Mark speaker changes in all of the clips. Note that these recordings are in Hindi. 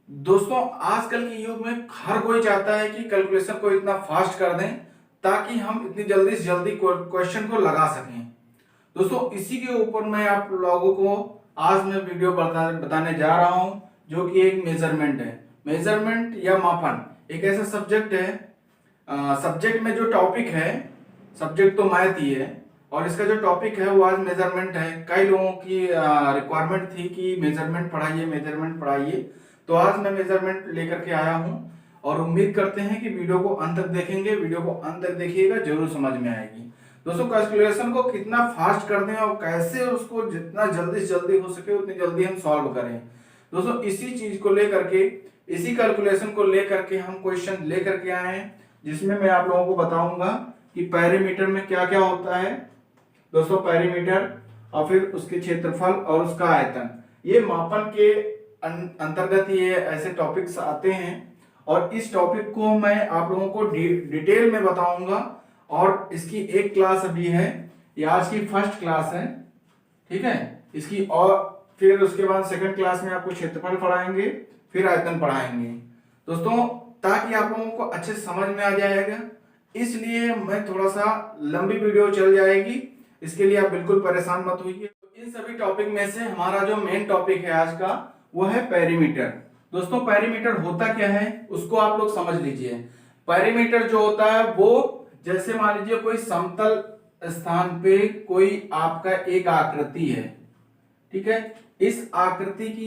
Speaker 1: दोस्तों, आजकल के युग में हर कोई चाहता है कि कैलकुलेशन को इतना फास्ट कर दें ताकि हम इतनी जल्दी से जल्दी क्वेश्चन को लगा सकें। दोस्तों, इसी के ऊपर मैं आप लोगों को आज मैं वीडियो बताने जा रहा हूं, जो कि एक मेजरमेंट है। मेजरमेंट या मापन एक ऐसा सब्जेक्ट है। सब्जेक्ट में जो टॉपिक है, सब्जेक्ट तो मैथ ही है और इसका जो टॉपिक है वो आज मेजरमेंट है। कई लोगों की रिक्वायरमेंट थी कि मेजरमेंट पढ़ाइए, मेजरमेंट पढ़ाइए, तो आज मैं मेजरमेंट लेकर के आया हूं और उम्मीद करते हैं कि वीडियो को अंत तक देखेंगे। वीडियो को अंत तक देखिएगा, जरूर समझ में आएगी। दोस्तों, कैलकुलेशन को कितना फास्ट कर दें और कैसे उसको जितना जल्दी से जल्दी हो सके उतनी जल्दी हम सॉल्व करें। दोस्तों, इसी चीज को लेकर के, इसी कैलकुलेशन को लेकर के हम क्वेश्चन लेकर के आए हैं, जिसमें मैं आप लोगों को बताऊंगा कि पेरीमीटर में क्या क्या होता है। दोस्तों, पेरीमीटर और फिर उसके क्षेत्रफल और उसका आयतन, ये मापन के अंतर्गत ये ऐसे टॉपिक्स आते हैं और इस टॉपिक को मैं आप लोगों को डिटेल में बताऊंगा। और इसकी एक क्लास अभी है, ये आज की फर्स्ट क्लास है, ठीक है इसकी। और फिर उसके बाद सेकंड क्लास में आपको क्षेत्रफल पढ़ाएंगे, फिर आयतन पढ़ाएंगे। दोस्तों, ताकि आप लोगों को अच्छे समझ में आ जाएगा, इसलिए मैं थोड़ा सा लंबी वीडियो चल जाएगी, इसके लिए आप बिल्कुल परेशान मत होइए। इन सभी टॉपिक में से हमारा जो मेन टॉपिक है आज का, वो है पेरीमीटर। दोस्तों, पेरीमीटर होता क्या है उसको आप लोग समझ लीजिए। पेरीमीटर जो होता है वो, जैसे मान लीजिए कोई समतल स्थान पे कोई आपका एक आकृति है, ठीक है। इस आकृति की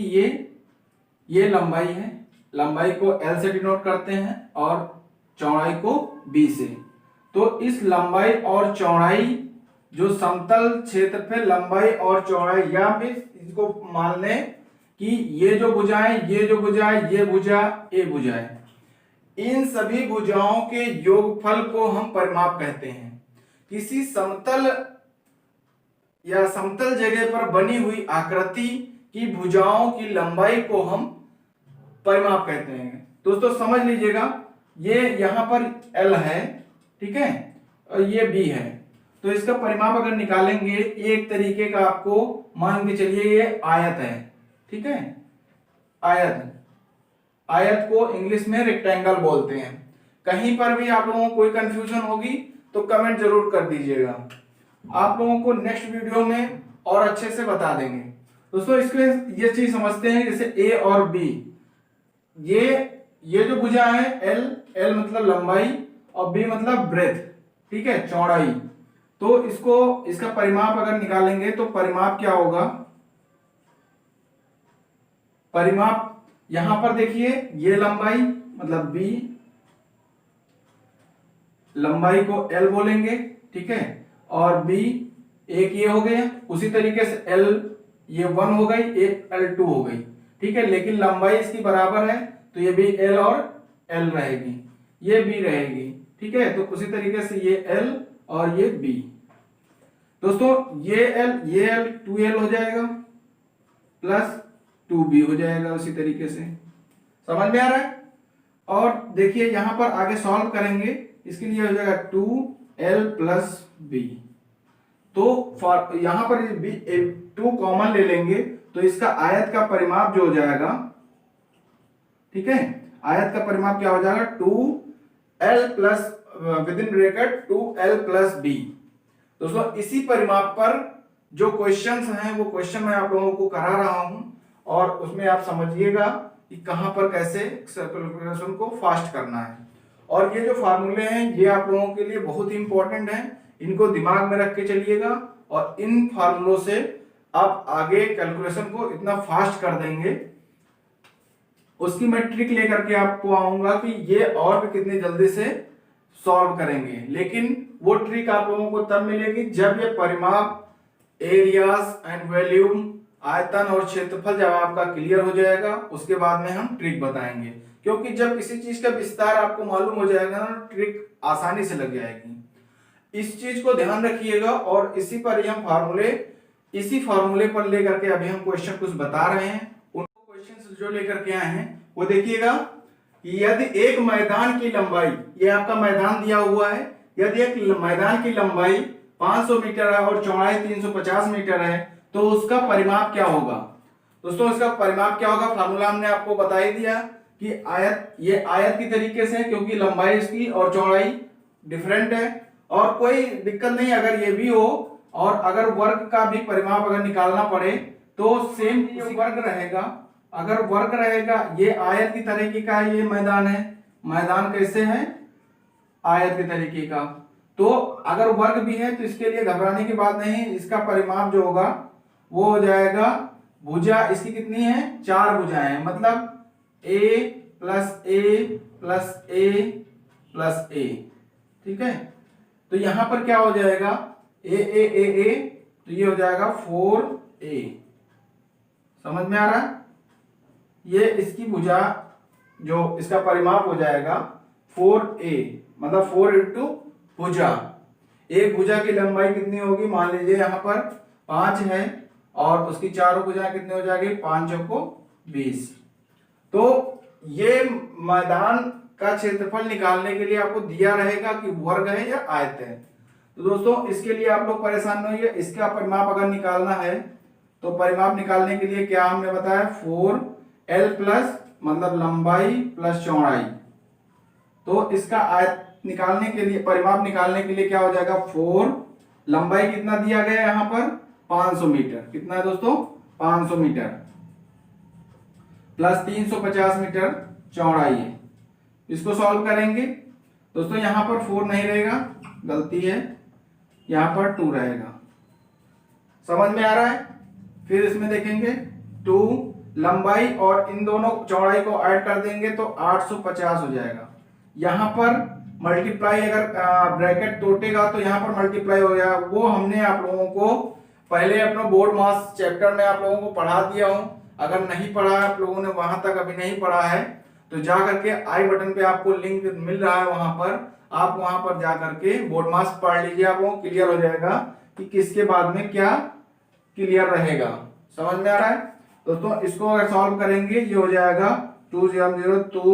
Speaker 1: ये लंबाई है, लंबाई को L से डिनोट करते हैं और चौड़ाई को B से। तो इस लंबाई और चौड़ाई, जो समतल क्षेत्र पे लंबाई और चौड़ाई, या फिर इसको मान लें कि ये जो भुजाएं, ये जो भुजाएं, ये भुजा, ये भुजाएं, इन सभी भुजाओं के योगफल को हम परिमाप कहते हैं। किसी समतल या समतल जगह पर बनी हुई आकृति की भुजाओं की लंबाई को हम परिमाप कहते हैं। दोस्तों, समझ लीजिएगा, ये यहां पर L है, ठीक है, और ये B है। तो इसका परिमाप अगर निकालेंगे, एक तरीके का आपको मान के चलिए ये आयत है, ठीक है। आयत, आयत को इंग्लिश में रेक्टेंगल बोलते हैं। कहीं पर भी आप लोगों को कोई कंफ्यूजन होगी तो कमेंट जरूर कर दीजिएगा, आप लोगों को नेक्स्ट वीडियो में और अच्छे से बता देंगे। दोस्तों, इसके ये चीज समझते हैं, जैसे A और B, ये जो भुजा है L मतलब लंबाई और B मतलब ब्रेथ, ठीक है, चौड़ाई। तो इसका परिमाप अगर निकालेंगे तो परिमाप क्या होगा, परिमाप यहां पर देखिए, ये लंबाई मतलब B, लंबाई को L बोलेंगे, ठीक है, और B एक ये हो गया। उसी तरीके से L ये 1 हो गई, एक L2 हो गई, ठीक है। लेकिन लंबाई इसकी बराबर है तो ये भी L और L रहेगी, ये B रहेगी, ठीक है। तो उसी तरीके से ये L और ये B। दोस्तों, ये L 2L हो जाएगा प्लस 2B हो जाएगा, उसी तरीके से। समझ में आ रहा है? और देखिए यहां पर आगे सॉल्व करेंगे, इसके लिए हो जाएगा 2L प्लस B। तो यहां पर 2 कॉमन ले लेंगे तो इसका आयत का परिमाप जो हो जाएगा, ठीक है, आयत का परिमाप क्या हो जाएगा, 2L plus with in bracket 2L plus B। दोस्तों, इसी परिमाप पर जो क्वेश्चंस हैं वो क्वेश्चन मैं आप लोगों को करा रहा हूं और उसमें आप समझिएगा कि कहां पर कैसे कैलकुलेशन को फास्ट करना है। और ये जो फार्मूले हैं ये आप लोगों के लिए बहुत ही इंपॉर्टेंट हैं, इनको दिमाग में रख के चलिएगा और इन फार्मूलों से आप आगे कैलकुलेशन को इतना फास्ट कर देंगे। उसकी मैं ट्रिक लेकर के आपको आऊंगा कि ये और भी कितनी जल्दी से सॉल्व करेंगे, लेकिन वो ट्रिक आप लोगों को तब मिलेगी जब ये परिमाप, एरियाज एंड वॉल्यूम, आयतन और क्षेत्रफल जब आपका क्लियर हो जाएगा, उसके बाद में हम ट्रिक बताएंगे। क्योंकि जब किसी चीज का विस्तार आपको मालूम हो जाएगा ना, ट्रिक आसानी से लग जाएगी। इस चीज को ध्यान रखिएगा और इसी फार्मूले पर लेकर के अभी हम क्वेश्चन कुछ बता रहे हैं। उनको क्वेश्चन जो लेकर के आए हैं वो देखिएगा। यदि एक मैदान की लंबाई, ये आपका मैदान दिया हुआ है, यदि एक मैदान की लंबाई 500 मीटर है और चौड़ाई 350 मीटर है तो उसका परिमाप क्या होगा। दोस्तों इसका परिमाप क्या होगा, फार्मूला हमने आपको बता ही दिया कि आयत, ये आयत की तरीके से है क्योंकि लंबाई इसकी और चौड़ाई डिफरेंट है, और कोई दिक्कत नहीं अगर ये भी हो, और अगर वर्ग का भी परिमाप अगर निकालना पड़े तो सेम वर्ग रहेगा। अगर वर्ग रहेगा, ये आयत की तरीके का ये मैदान है, मैदान कैसे है, आयत के तरीके का, तो अगर वर्ग भी है तो इसके लिए घबराने की बात नहीं, इसका परिमाप जो होगा वो हो जाएगा, भुजा इसकी कितनी है, 4 भुजाएं हैं, मतलब a plus A plus A plus A, ठीक है। तो यहां पर क्या हो जाएगा, ए, तो ये हो जाएगा 4a, समझ में आ रहा है। ये इसकी भुजा जो इसका परिमाप हो जाएगा 4a, मतलब 4 इंटू भुजा, एक भुजा की लंबाई कितनी होगी, मान लीजिए यहाँ पर 5 है और उसकी चारों भुजाएं कितनी हो जाएगी, 5 को 20। तो ये मैदान का क्षेत्रफल निकालने के लिए आपको दिया रहेगा कि वर्ग है या आयत है। तो दोस्तों इसके लिए आप लोग परेशान नहीं होइए, इसका परिमाप अगर निकालना है तो परिमाप निकालने के लिए क्या हमने बताया, 4l प्लस मतलब लंबाई प्लस चौड़ाई, तो इसका आयत निकालने के लिए, परिमाप निकालने के लिए क्या हो जाएगा, 4 लंबाई कितना दिया गया है यहाँ पर 500 मीटर, कितना है दोस्तों 500 मीटर, प्लस 350 मीटर चौड़ाई है। इसको सॉल्व करेंगे दोस्तों, यहां पर 4 नहीं रहेगा, गलती है, यहां पर 2 रहेगा, समझ में आ रहा है। फिर इसमें देखेंगे 2 लंबाई और इन दोनों चौड़ाई को ऐड कर देंगे तो 850 हो जाएगा। यहां पर मल्टीप्लाई, अगर ब्रैकेट तोड़ेगा तो यहां पर मल्टीप्लाई हो जाएगा, वो हमने आप लोगों को पहले अपना बोर्ड मास चैप्टर में आप लोगों को पढ़ा दिया हूं। अगर नहीं पढ़ा है आप लोगों ने, वहां तक अभी नहीं पढ़ा है, तो जा करके आई बटन पे आपको लिंक मिल रहा है, वहां पर आप वहां पर जा करके बोर्ड मास पढ़ लीजिए, आपको क्लियर हो जाएगा कि किसके बाद में क्या क्लियर रहेगा, समझ में आ रहा है दोस्तों। इसको अगर सॉल्व करेंगे ये हो जाएगा 2 0 2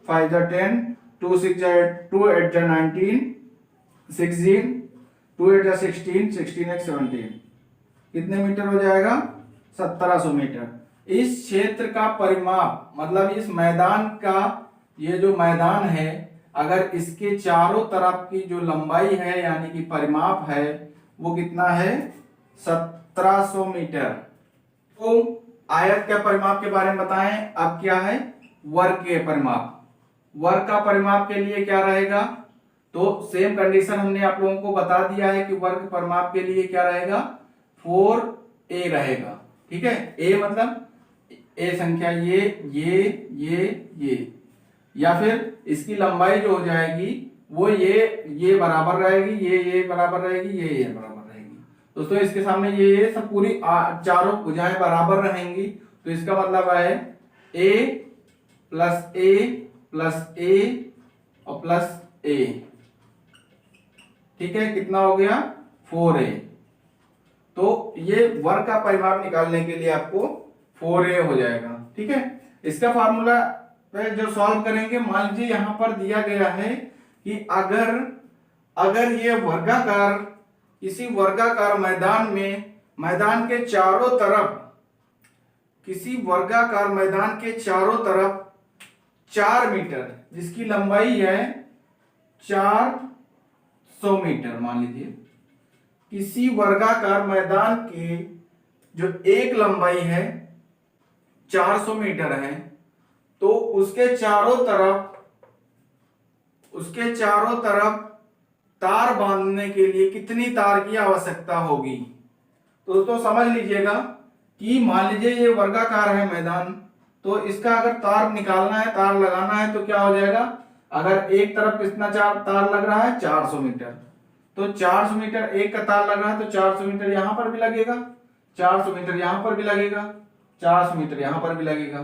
Speaker 1: 5 10 2 6 2 8 19 16 2 8 16 16 8 17, कितने मीटर हो जाएगा, 1700 मीटर। इस क्षेत्र का परिमाप मतलब इस मैदान का, ये जो मैदान है, अगर इसके चारों तरफ की जो लंबाई है यानी कि परिमाप है वो कितना है, 1700 मीटर। तो आयत के परिमाप के बारे में बताएं, अब क्या है, वर्ग के परिमाप। वर्ग का परिमाप के लिए क्या रहेगा, तो सेम कंडीशन हमने आप लोगों को बता दिया है कि वर्ग परिमाप के लिए क्या रहेगा, 4a रहेगा, ठीक है। a मतलब ए संख्या ये, या फिर इसकी लंबाई जो हो जाएगी वो ये बराबर रहेगी, ये बराबर रहेगी, ये बराबर रहेगी। दोस्तों इसके सामने ये सब पूरी चारों भुजाएं बराबर रहेंगी, तो इसका मतलब है a प्लस ए प्लस ए और प्लस ए, ठीक है, कितना हो गया 4a। तो ये वर्ग का परिमाप निकालने के लिए आपको 4a हो जाएगा, ठीक है। इसका फार्मूला जो सॉल्व करेंगे, मान लीजिए यहां पर दिया गया है कि अगर ये वर्गाकार, किसी वर्गाकार मैदान में, मैदान के चारों तरफ, किसी वर्गाकार मैदान के चारों तरफ 4 मीटर, जिसकी लंबाई है 400 मीटर, मान लीजिए किसी वर्गाकार मैदान की जो एक लंबाई है 400 मीटर है, तो उसके चारों तरफ तार बांधने के लिए कितनी तार की आवश्यकता होगी। तो दोस्तों समझ लीजिएगा कि मान लीजिए ये वर्गाकार है मैदान, तो इसका अगर तार निकालना है, तार लगाना है, तो क्या हो जाएगा, अगर एक तरफ कितना तार लग रहा है 400 मीटर, तो 400 मीटर एक का तार लग रहा है, तो 400 मीटर यहां पर भी लगेगा, 400 मीटर यहां पर भी लगेगा, 400 मीटर यहां पर भी लगेगा।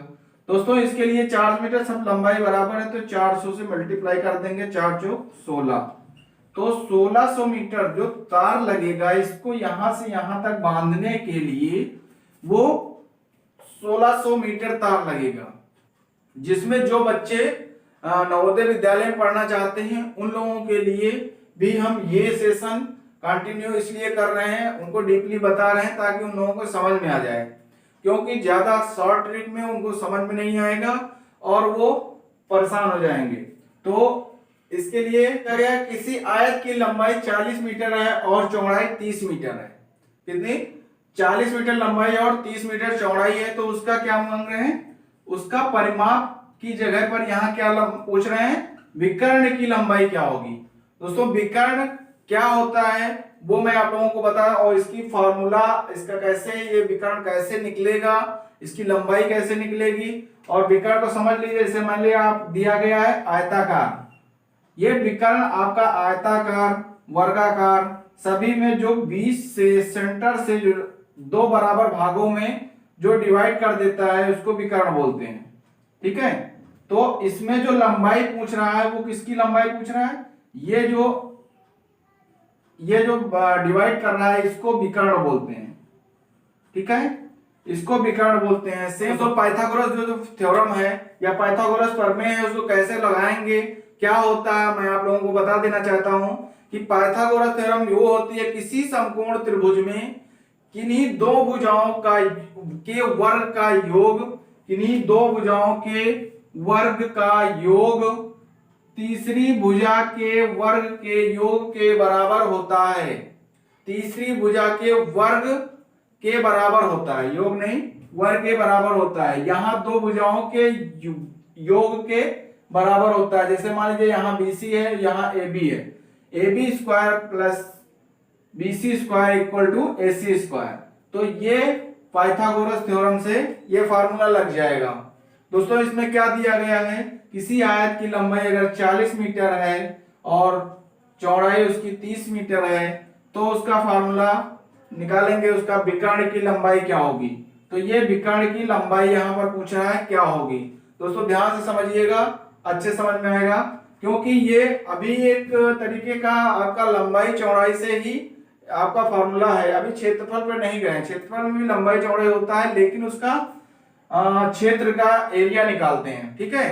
Speaker 1: दोस्तों इसके लिए 400 मीटर सब लंबाई बराबर है, तो 400 से मल्टीप्लाई कर देंगे, 4 चौक 16, तो 1600 मीटर जो तार लगेगा, इसको यहां से यहां तक बांधने के लिए वो 1600 मीटर तार लगेगा। जिसमें जो बच्चे नवोदय विद्यालय में पढ़ना चाहते हैं उन लोगों के लिए भी हम ये सेशन कंटिन्यू इसलिए कर रहे हैं, उनको डीपली बता रहे हैं ताकि उन लोगों को समझ में आ जाए। क्योंकि ज्यादा शॉर्ट ट्रिक में उनको समझ में नहीं आएगा और वो परेशान हो जाएंगे। तो इसके लिए क्या गया, किसी आयत की लंबाई 40 मीटर है और चौड़ाई 30 मीटर है। कितनी? 40 मीटर लंबाई और 30 मीटर चौड़ाई है। तो उसका क्या मांग रहे हैं, उसका परिमाप की जगह पर यहाँ क्या पूछ रहे हैं, विकर्ण की लंबाई क्या होगी। दोस्तों विकर्ण क्या होता है वो मैं आप लोगों को बताया, और इसकी फॉर्मूला, इसका कैसे ये विकर्ण कैसे निकलेगा, इसकी लंबाई कैसे निकलेगी। और विकर्ण को समझ लीजिए, जैसे मान लिया आप दिया गया है आयताकार, ये विकर्ण आपका आयताकार, वर्गाकार सभी में जो 20 से सेंटर से जो दो बराबर भागों में जो डिवाइड कर देता है उसको विकर्ण बोलते हैं। ठीक है, तो इसमें जो लंबाई पूछ रहा है वो किसकी लंबाई पूछ रहा है, ये जो डिवाइड कर रहा है इसको विकर्ण बोलते हैं। ठीक है, इसको विकर्ण बोलते हैं। सेम तो पाइथागोरस जो थ्योरम है या पाइथागोरस प्रमेय है उसको कैसे लगाएंगे, क्या होता है, मैं आप लोगों को बता देना चाहता हूं कि पाइथागोरस थ्योरम वो होती है, किसी समकोण त्रिभुज में किन्हीं दो भुजाओं के वर्ग का योग, किन्हीं दो भुजाओं के वर्ग का योग तीसरी भुजा के वर्ग के योग के बराबर होता है। तीसरी भुजा के वर्ग के बराबर होता है, योग नहीं, वर्ग के बराबर होता है। यहां दो भुजाओं के योग के बराबर होता है। जैसे मान लीजिए यहां BC है, यहां AB है, AB square plus BC square equal to AC square. तो ये पाइथागोरस थ्योरम से ये फार्मूला लग जाएगा। दोस्तों इसमें क्या दिया गया है, किसी आयत की लंबाई अगर 40 मीटर है और चौड़ाई उसकी 30 मीटर है तो उसका फार्मूला निकालेंगे, उसका विकर्ण की लंबाई क्या होगी। तो ये विकर्ण की लंबाई यहां पर पूछ रहा है क्या होगी। दोस्तों ध्यान से समझिएगा, अच्छे समझ में आएगा, क्योंकि ये अभी एक तरीके का आपका लंबाई चौड़ाई से ही आपका फार्मूला है। अभी क्षेत्रफल पर नहीं गए, क्षेत्रफल में भी लंबाई चौड़ाई होता है लेकिन उसका क्षेत्र का एरिया निकालते हैं। ठीक है,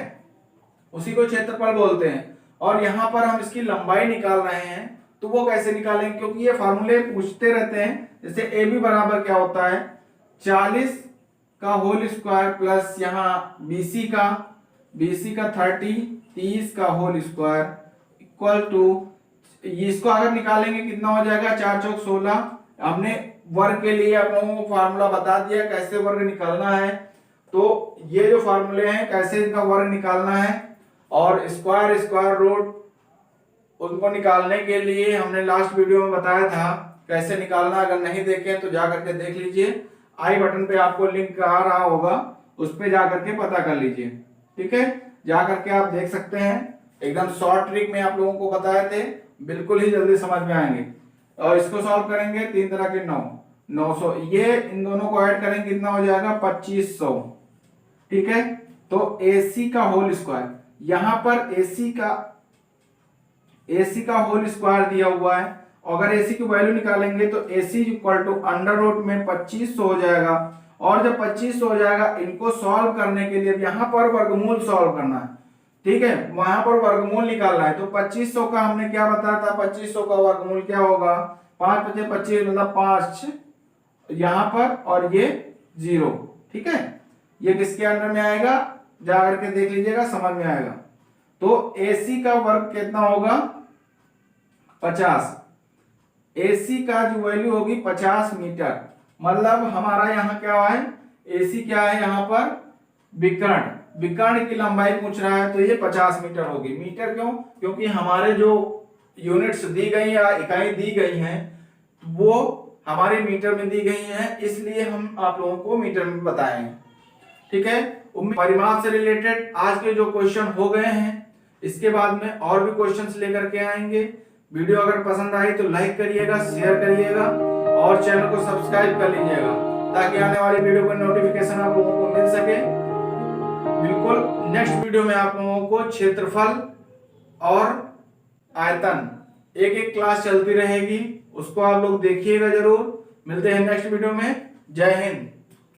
Speaker 1: उसी को क्षेत्रफल बोलते हैं। और यहां पर हम इसकी लंबाई निकाल रहे हैं तो वो कैसे निकालेंगे, क्योंकि ये फार्मूले पूछते रहते हैं। जैसे AB बराबर क्या होता है, 40 का होल स्क्वायर प्लस यहाँ BC का 30 का होल स्क्वायर इक्वल टू, इसको अगर निकालेंगे कितना हो जाएगा, 4 चौक 16। हमने वर्ग के लिए आप लोगों को फार्मूला बता दिया कैसे वर्ग निकालना है। तो ये जो फार्मूले हैं कैसे इनका वर्ग निकालना है, और स्क्वायर स्क्वायर रूट उनको निकालने के लिए हमने लास्ट वीडियो में बताया था कैसे निकालना। अगर नहीं देखे तो जा करके देख लीजिए, आई बटन पे आपको लिंक आ रहा होगा, उस पे जा करके पता कर लीजिए। ठीक है, जा करके आप देख सकते हैं, एकदम शॉर्ट ट्रिक में आप लोगों को बताए थे, बिल्कुल ही जल्दी समझ में आएंगे। और इसको सॉल्व करेंगे 3 तरह के 900, ये इन दोनों को ऐड करेंगे कितना हो जाएगा 2500। ठीक है, तो AC का होल स्क्वायर, यहां पर AC का होल स्क्वायर दिया हुआ है। अगर AC की वैल्यू निकालेंगे तो AC equal to under root में 2500 हो जाएगा। और जब 2500 हो जाएगा, इनको सॉल्व करने के लिए यहाँ पर वर्गमूल सॉल्व करना है। ठीक है, वहां पर वर्गमूल निकालना है। तो 2500 का हमने क्या बताया था, 2500 का वर्गमूल क्या होगा, 5 × 25 मतलब 5 यहाँ पर और ये 0। ठीक है, ये किसके अंडर में आएगा, जा करके देख लीजिएगा, समझ में आएगा। तो AC का वर्ग कितना होगा 50, AC का जो वैल्यू होगी 50 मीटर। मतलब हमारा यहाँ क्या है, AC क्या है यहाँ पर विकर्ण की लंबाई पूछ रहा है, तो ये 50 मीटर होगी। मीटर क्यों, क्योंकि हमारे जो यूनिट्स दी गई या इकाई दी गई हैं वो हमारे मीटर में दी गई हैं, इसलिए हम आप लोगों को मीटर में बताए हैं। ठीक है, परिमाप से रिलेटेड आज के जो क्वेश्चन हो गए हैं, इसके बाद में और भी क्वेश्चंस लेकर के आएंगे। वीडियो अगर पसंद आई तो लाइक करिएगा, शेयर करिएगा और चैनल को सब्सक्राइब कर लीजिएगा, ताकि आने वाली वीडियो का नोटिफिकेशन आप लोगों को मिल सके। बिल्कुल नेक्स्ट वीडियो में आप लोगों को क्षेत्रफल और आयतन एक क्लास चलती रहेगी, उसको आप लोग देखिएगा जरूर। मिलते हैं नेक्स्ट वीडियो में। जय हिंद।